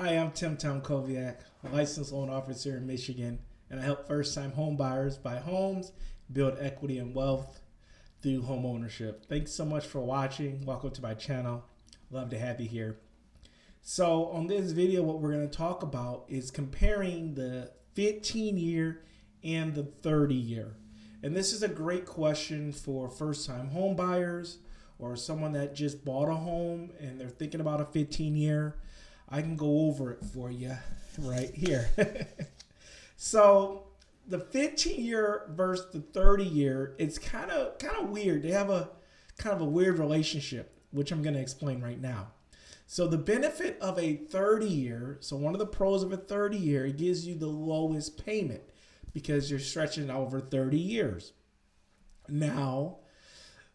Hi, I'm 𝑇𝐞𝐥𝐻 𝑂𝐚𝐧, a licensed loan officer in Michigan, and I help first-time home buyers buy homes, build equity and wealth through home ownership. Thanks so much for watching. Welcome to my channel. Love to have you here. So on this video, what we're going to talk about is comparing the 15-year and the 30-year. And this is a great question for first-time home buyers or someone that just bought a home and they're thinking about a 15-year. I can go over it for you right here. So the 15-year versus the 30-year, it's kind of weird. They have a kind of a weird relationship, which I'm going to explain right now. So the benefit of a 30-year, so one of the pros of a 30-year, it gives you the lowest payment because you're stretching over 30 years. Now,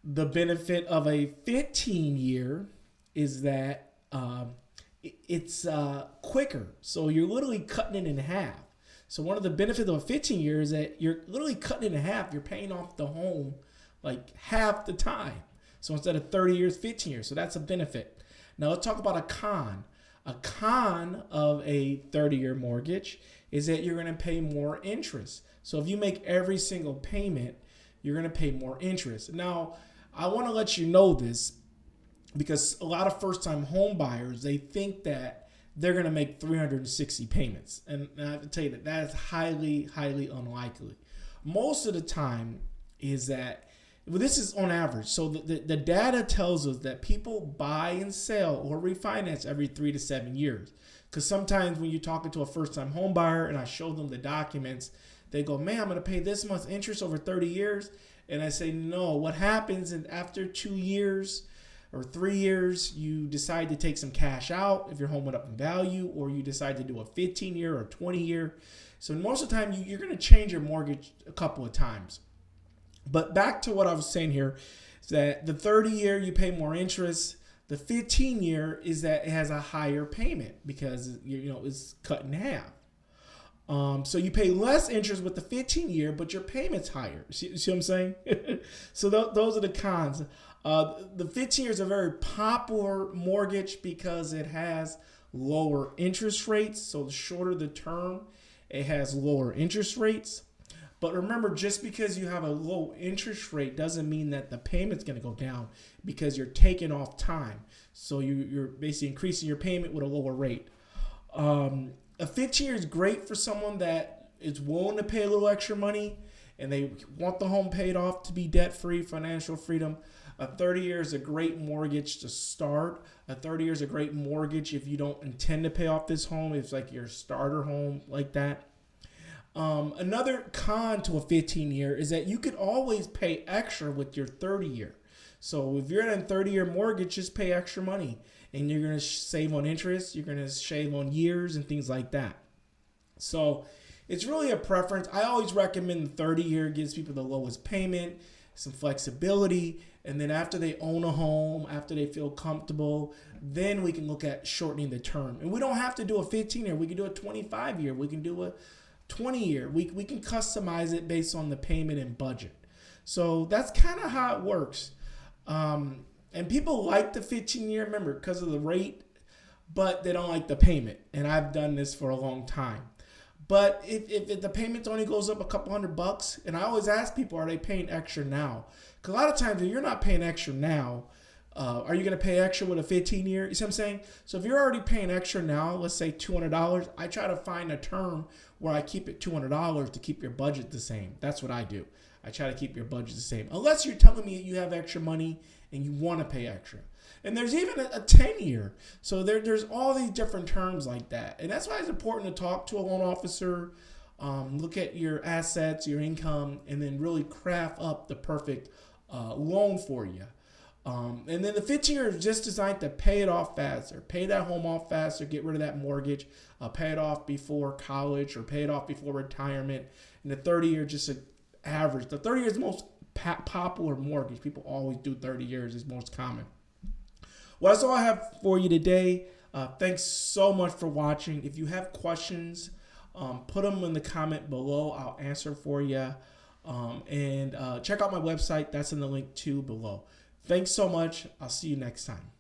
the benefit of a 15-year is that it's quicker. So you're literally cutting it in half. So one of the benefits of a 15-year is that you're literally cutting it in half. You're paying off the home like half the time. So instead of 30 years, 15 years. So that's a benefit. Now let's talk about a con. A con of a 30-year mortgage is that you're going to pay more interest. So if you make every single payment, you're going to pay more interest. Now, I want to let you know this because a lot of first-time home buyers, they think that they're going to make 360 payments. And I have to tell you that that is highly, highly unlikely. Most of the time is that, well, this is on average. So the data tells us that people buy and sell or refinance every 3 to 7 years. Because sometimes when you're talking to a first-time home buyer and I show them the documents, they go, man, I'm going to pay this much interest over 30 years. And I say, no, what happens is after 2 years or 3 years, you decide to take some cash out if your home went up in value, or you decide to do a 15-year or 20-year. So most of the time, you're going to change your mortgage a couple of times. But back to what I was saying here, is that the 30-year, you pay more interest. The 15-year is that it has a higher payment because it's cut in half. So you pay less interest with the 15-year, but your payment's higher. See what I'm saying? So those are the cons. The 15-year is a very popular mortgage because it has lower interest rates. So the shorter the term, it has lower interest rates. But remember, just because you have a low interest rate doesn't mean that the payment's going to go down because you're taking off time. So you're basically increasing your payment with a lower rate. A 15-year is great for someone that is willing to pay a little extra money and they want the home paid off to be debt-free, financial freedom. A 30-year is a great mortgage to start. A 30-year is a great mortgage if you don't intend to pay off this home. It's like your starter home like that. Another con to a 15-year is that you could always pay extra with your 30-year. So if you're in a 30-year mortgage, just pay extra money. And you're going to save on interest. You're going to save on years and things like that. So it's really a preference. I always recommend the 30-year. Gives people the lowest payment, some flexibility. And then after they own a home, after they feel comfortable, then we can look at shortening the term. And we don't have to do a 15-year. We can do a 25-year. We can do a 20-year. We can customize it based on the payment and budget. So that's kind of how it works. And people like the 15-year, remember, because of the rate, but they don't like the payment. And I've done this for a long time. But if the payment only goes up a couple $100, and I always ask people, are they paying extra now? Because a lot of times, if you're not paying extra now, are you going to pay extra with a 15-year? You see what I'm saying? So if you're already paying extra now, let's say $200, I try to find a term where I keep it $200 to keep your budget the same. That's what I do. I try to keep your budget the same. Unless you're telling me you have extra money and you want to pay extra. And there's even a 10-year. So there's all these different terms like that. And that's why it's important to talk to a loan officer, look at your assets, your income, and then really craft up the perfect loan for you. And then the 15-year is just designed to pay it off faster, pay that home off faster, get rid of that mortgage, pay it off before college or pay it off before retirement. And the 30-year just an average. The 30-year is the most popular mortgage. People always do 30 years is most common. Well, that's all I have for you today. Thanks so much for watching. If you have questions, put them in the comment below. I'll answer for you. And check out my website. That's in the link too below. Thanks so much. I'll see you next time.